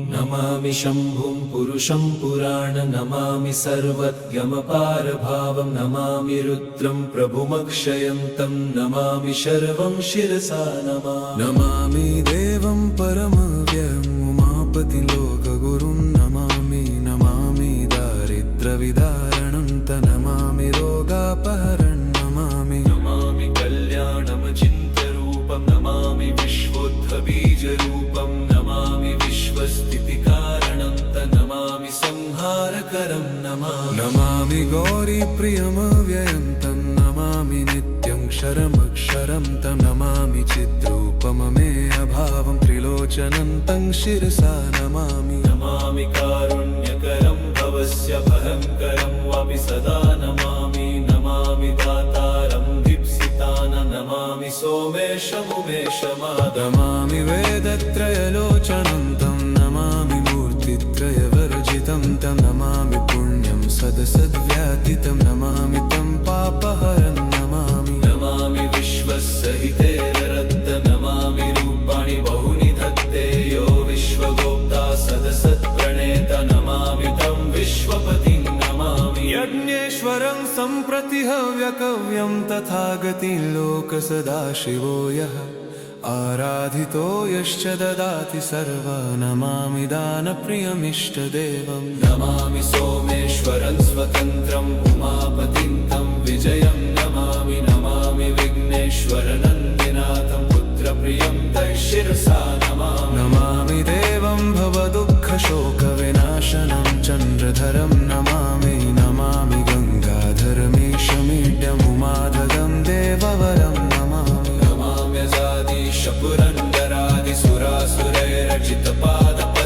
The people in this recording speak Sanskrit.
नमामि शम्भुं पुरुषं पुराण नमामि सर्वज्ञमपारभावं नमामि रुद्रं प्रभुमक्षयन्तं नमामि शर्वं शिरसा नमामि देवं परमव्ययम् उमापतिं लोकगुरुं नमामि दारिद्र्यविदारणं नमामि रोगापहरणं नमामि कल्याणमचिन्त्यरूपं नमामि विश्वोत्थबीजरूपं नमामि विश्वस्थितिकारणं नमामि संहारकरं नमामि गौरीप्रियमव्ययं तं नमामि नित्यं क्षरमक्षरं तं नमामि चिद्रूपममे अभावं त्रिलोचनं तं शिरसा नमामि कारुण्यकरं भवस्य भयङ्करं वापि सदा नमामि दातारं नमामि सोमेशमुमेशमादमामि वेदत्रयलोचनं तं नमामि मूर्तित्रयवर्जितं तं नमामि पुण्यं सदसद्व्यातितं नमामि तं पापहरं नमामि विश्वसहितेररद्द नमामि रूपाणि बहूनि धत्ते यो विश्वगोप्ता सदसत्प्रणेत नमामि तं विश्वपतिं नमामि यज्ञेश्वरं सम्प्रति हव्यकव्यं तथागतिं लोकसदाशिवो यः आराधितो यश्च ददाति सर्वा नमामि दानप्रियमिष्टदेवं नमामि सोमेश्वरं स्वतन्त्रम् उमापतिं तं विजयं नमामि विघ्नेश्वरनन्दिनाथं पुत्रप्रियं तैः शिरसा